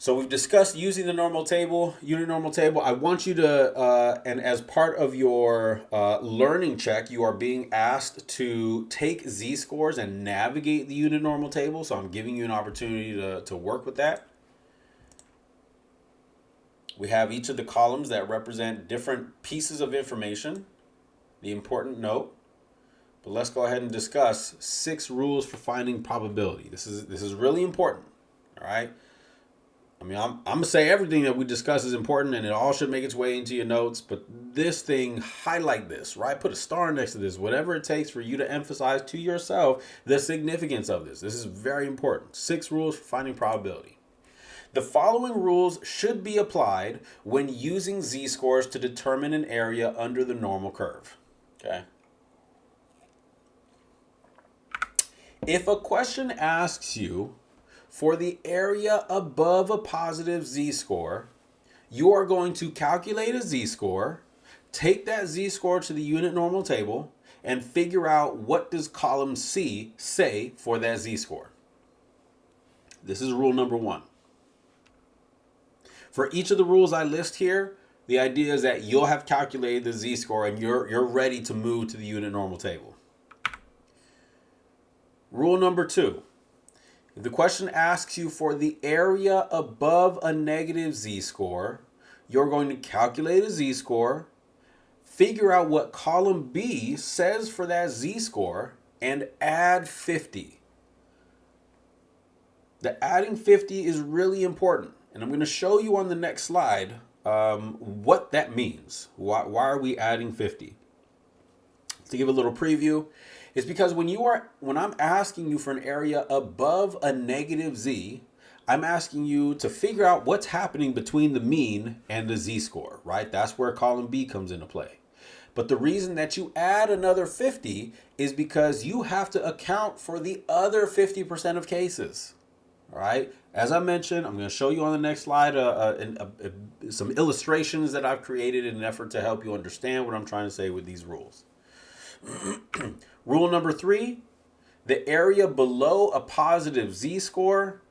So we've discussed using the normal table, unit normal table. I want you to, and as part of your learning check, you are being asked to take z-scores and navigate the unit normal table. So I'm giving you an opportunity to work with that. We have each of the columns that represent different pieces of information, the important note. But let's go ahead and discuss 6 rules for finding probability. This is really important, all right? I mean, I'm going to say everything that we discuss is important and it all should make its way into your notes, but this thing, highlight this, right? Put a star next to this, whatever it takes for you to emphasize to yourself the significance of this. This is very important. 6 rules for finding probability. The following rules should be applied when using z-scores to determine an area under the normal curve, okay? If a question asks you for the area above a positive z-score, you are going to calculate a z-score, take that z-score to the unit normal table, and figure out what does column C say for that z-score. This is rule number 1. For each of the rules I list here, the idea is that you'll have calculated the z-score and you're ready to move to the unit normal table. Rule number 2. If the question asks you for the area above a negative z-score, you're going to calculate a z-score, figure out what column B says for that z-score, and add 50. The adding 50 is really important, and I'm going to show you on the next slide what that means. Why are we adding 50? To give a little preview, it's because when I'm asking you for an area above a negative z, I'm asking you to figure out what's happening between the mean and the z-score, right? That's where column B comes into play. But the reason that you add another 50 is because you have to account for the other 50% of cases, all right? As I mentioned, I'm going to show you on the next slide some illustrations that I've created in an effort to help you understand what I'm trying to say with these rules. Rule number 3, the area below a positive z-score,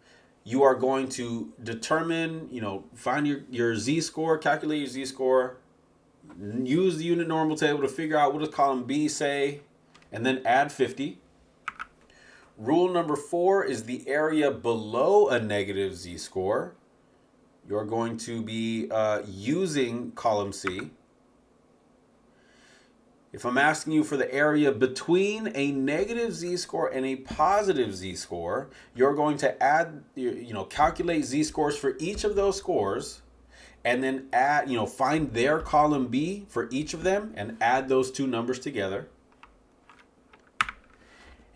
you are going to determine, find your z-score, calculate your z-score, use the unit normal table to figure out what does column B say, and then add 50. Rule number 4 is the area below a negative z-score. You're going to be using column C. If I'm asking you for the area between a negative z-score and a positive z-score, you're going to calculate z-scores for each of those scores and then find their column B for each of them and add those two numbers together.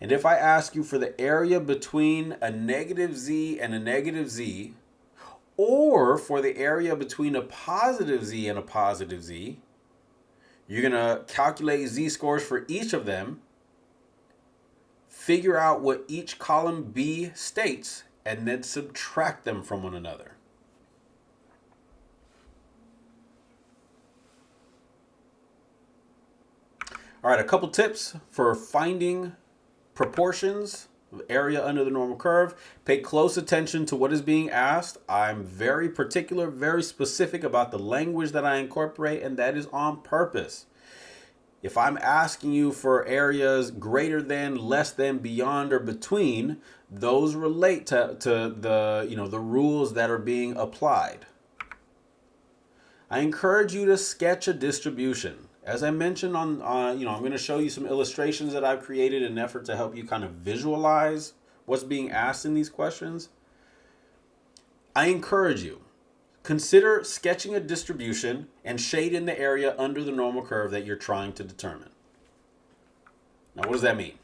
And if I ask you for the area between a negative z and a negative z, or for the area between a positive z and a positive z, you're going to calculate z-scores for each of them, figure out what each column B states, and then subtract them from one another. All right, a couple tips for finding proportions of area under the normal curve. Pay close attention to what is being asked. I'm very particular, very specific about the language that I incorporate, and that is on purpose. If I'm asking you for areas greater than, less than, beyond, or between, those relate to the rules that are being applied. I encourage you to sketch a distribution. As I mentioned I'm going to show you some illustrations that I've created in an effort to help you kind of visualize what's being asked in these questions. I encourage you, consider sketching a distribution and shade in the area under the normal curve that you're trying to determine. Now, what does that mean?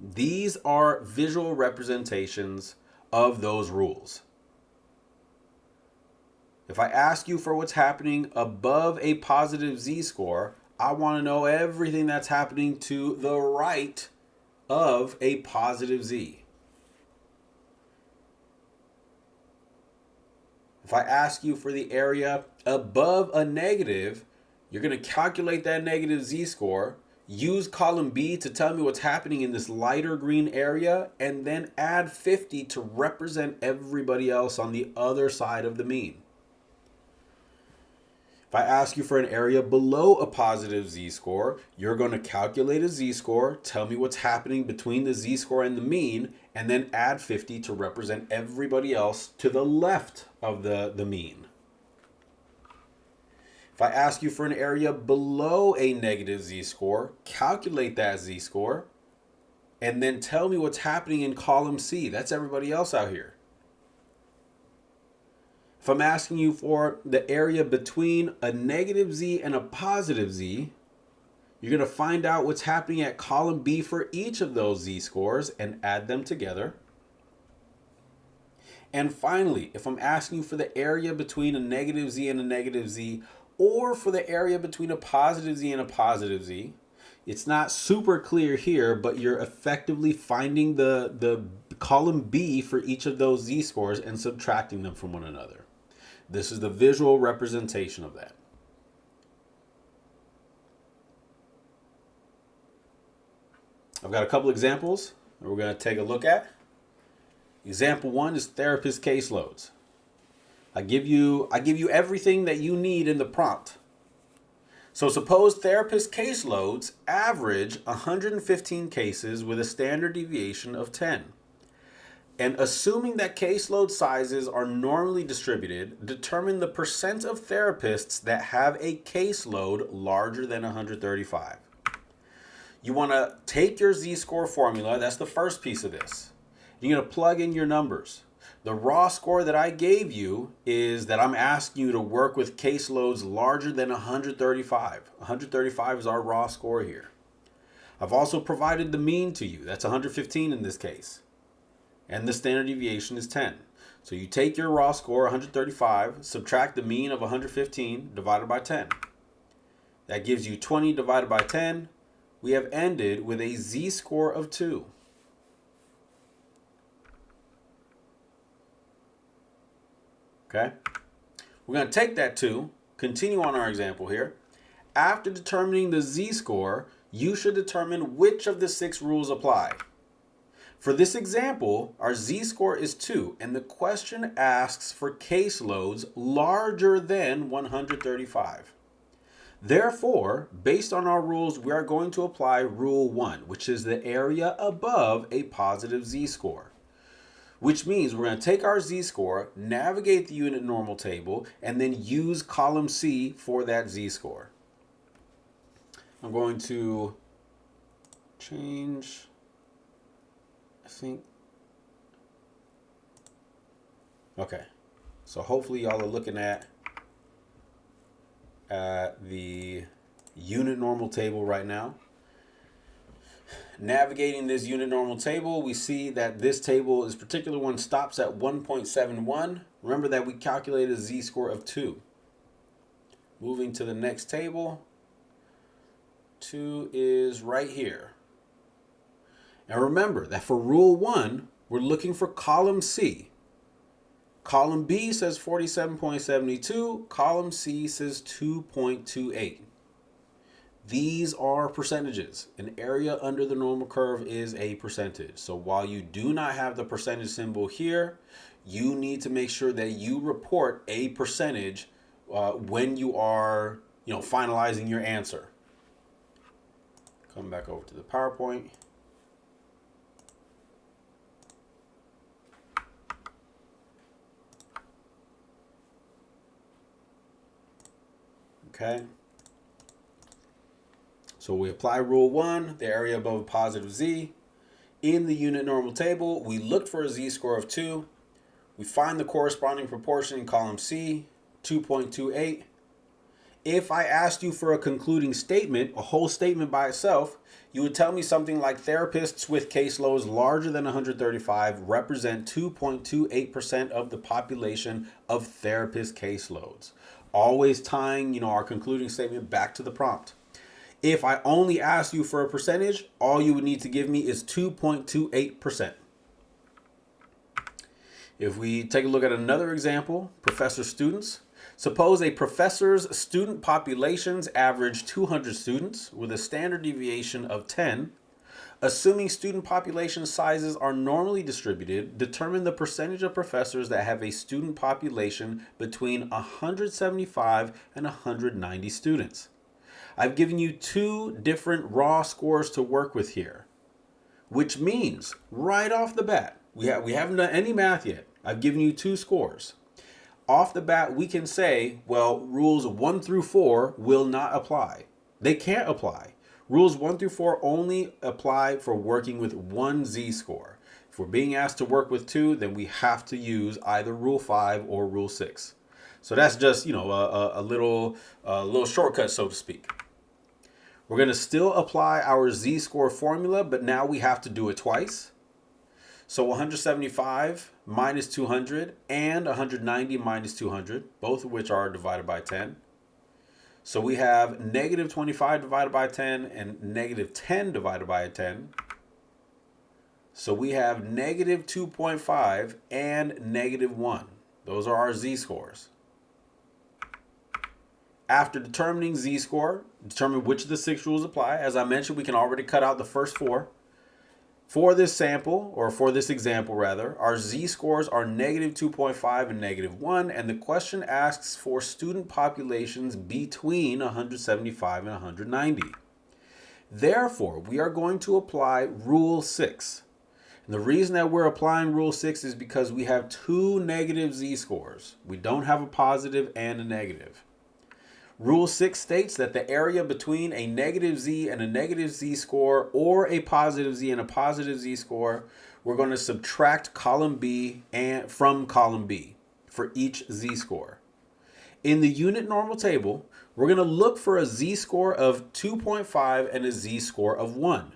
These are visual representations of those rules. If I ask you for what's happening above a positive z-score, I want to know everything that's happening to the right of a positive z. If I ask you for the area above a negative, you're going to calculate that negative z-score. Use column B to tell me what's happening in this lighter green area, and then add 50 to represent everybody else on the other side of the mean. If I ask you for an area below a positive z-score, you're going to calculate a z-score, tell me what's happening between the z-score and the mean, and then add 50 to represent everybody else to the left of the mean. If I ask you for an area below a negative z-score, calculate that z-score, and then tell me what's happening in column C. That's everybody else out here. If I'm asking you for the area between a negative z and a positive z, you're going to find out what's happening at column B for each of those z-scores and add them together. And finally, if I'm asking you for the area between a negative z and a negative z, or for the area between a positive z and a positive z, it's not super clear here, but you're effectively finding the column B for each of those z-scores and subtracting them from one another. This is the visual representation of that. I've got a couple examples that we're going to take a look at. Example 1 is therapist caseloads. I give you everything that you need in the prompt. So suppose therapist caseloads average 115 cases with a standard deviation of 10. And assuming that caseload sizes are normally distributed, determine the percent of therapists that have a caseload larger than 135. You want to take your z-score formula, that's the first piece of this. You're going to plug in your numbers. The raw score that I gave you is that I'm asking you to work with caseloads larger than 135. 135 is our raw score here. I've also provided the mean to you. That's 115 in this case. And the standard deviation is 10. So you take your raw score, 135, subtract the mean of 115 divided by 10. That gives you 20 divided by 10. We have ended with a z-score of 2. Okay? We're going to take that 2, continue on our example here. After determining the z-score, you should determine which of the 6 rules apply. For this example, our z-score is 2, and the question asks for caseloads larger than 135. Therefore, based on our rules, we are going to apply Rule 1, which is the area above a positive z-score. Which means we're going to take our z-score, navigate the unit normal table, and then use column C for that z-score. I'm going to change, I think. Okay, so hopefully y'all are looking at the unit normal table right now. Navigating this unit normal table, we see that this particular one stops at 1.71. Remember that we calculated a z-score of 2. Moving to the next table, 2 is right here. And remember that for Rule 1, we're looking for column C. Column B says 47.72. Column C says 2.28. These are percentages. An area under the normal curve is a percentage. So while you do not have the percentage symbol here, you need to make sure that you report a percentage when you are, finalizing your answer. Come back over to the PowerPoint. Okay. So we apply Rule 1, the area above a positive z. In the unit normal table, we look for a z-score of 2. We find the corresponding proportion in column C, 2.28. If I asked you for a concluding statement, a whole statement by itself, you would tell me something like therapists with caseloads larger than 135 represent 2.28% of the population of therapist caseloads. Always tying, our concluding statement back to the prompt. If I only ask you for a percentage, all you would need to give me is 2.28%. If we take a look at another example, professor students. Suppose a professor's student populations average 200 students with a standard deviation of 10. Assuming student population sizes are normally distributed, determine the percentage of professors that have a student population between 175 and 190 students. I've given you two different raw scores to work with here, which means right off the bat, we haven't done any math yet. I've given you two scores. Off the bat, we can say, well, rules 1 through 4 will not apply. They can't apply. Rules 1 through 4 only apply for working with one z-score. If we're being asked to work with two, then we have to use either Rule 5 or Rule 6. So that's just, a little shortcut, so to speak. We're going to still apply our z-score formula, but now we have to do it twice. So 175 minus 200 and 190 minus 200, both of which are divided by 10. So we have negative 25 divided by 10 and negative 10 divided by 10. So we have negative 2.5 and negative 1. Those are our z-scores. After determining z-score, determine which of the 6 rules apply. As I mentioned, we can already cut out the first 4. For this sample, or for this example rather, our z-scores are negative 2.5 and negative 1, and the question asks for student populations between 175 and 190. Therefore, we are going to apply Rule 6. And the reason that we're applying Rule 6 is because we have two negative z-scores. We don't have a positive and a negative. Rule 6 states that the area between a negative z and a negative z-score or a positive z and a positive z-score, we're going to subtract column B from column B for each z-score. In the unit normal table, we're going to look for a z-score of 2.5 and a z-score of 1.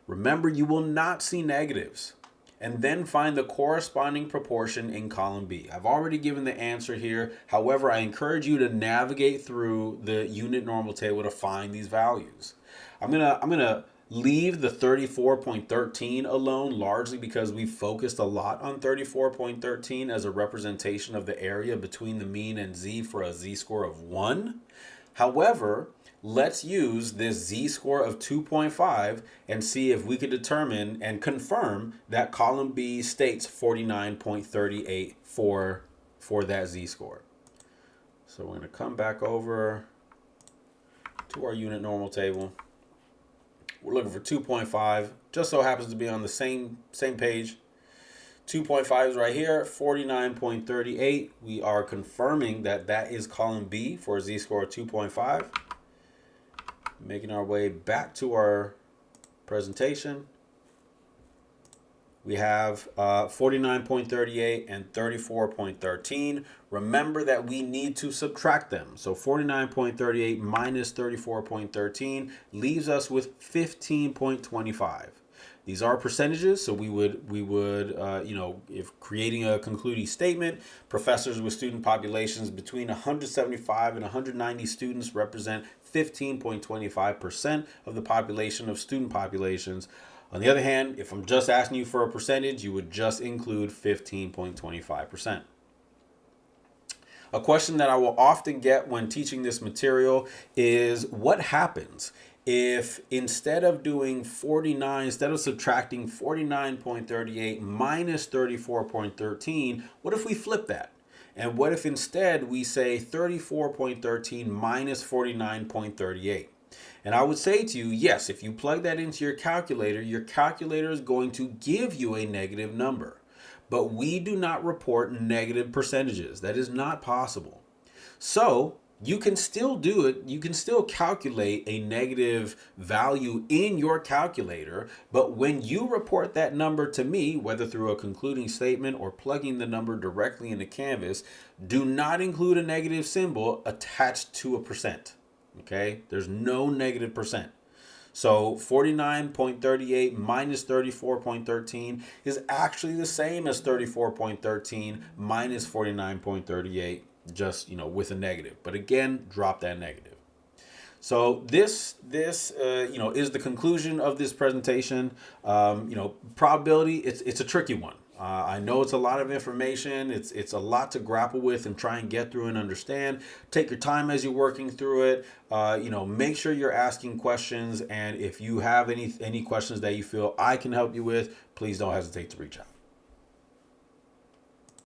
Remember, you will not see negatives. And then find the corresponding proportion in column B. I've already given the answer here. However, I encourage you to navigate through the unit normal table to find these values. I'm gonna leave the 34.13 alone, largely because we focused a lot on 34.13 as a representation of the area between the mean and z for a z-score of 1. However, let's use this z-score of 2.5 and see if we could determine and confirm that column B states 49.38 for that z-score. So we're going to come back over to our unit normal table. We're looking for 2.5. Just so happens to be on the same page. 2.5 is right here, 49.38. We are confirming that that is column B for a z-score of 2.5. Making our way back to our presentation. We have 49.38 and 34.13. Remember that we need to subtract them. So 49.38 minus 34.13 leaves us with 15.25. These are percentages, so we would if creating a concluding statement, professors with student populations between 175 and 190 students represent 15.25% of the population of student populations. On the other hand, if I'm just asking you for a percentage, you would just include 15.25%. A question that I will often get when teaching this material is what happens if instead of subtracting 49.38 minus 34.13, what if we flip that? And what if instead we say 34.13 minus 49.38? And I would say to you, yes, if you plug that into your calculator is going to give you a negative number. But we do not report negative percentages. That is not possible. So you can still do it. You can still calculate a negative value in your calculator. But when you report that number to me, whether through a concluding statement or plugging the number directly into Canvas, do not include a negative symbol attached to a percent. Okay? There's no negative percent. So 49.38 minus 34.13 is actually the same as 34.13 minus 49.38, just with a negative. But again, drop that negative. So this is the conclusion of this presentation. Probability, it's a tricky one. I know it's a lot of information. It's a lot to grapple with and try and get through and understand. Take your time as you're working through it. Make sure you're asking questions. And if you have any questions that you feel I can help you with, please don't hesitate to reach out.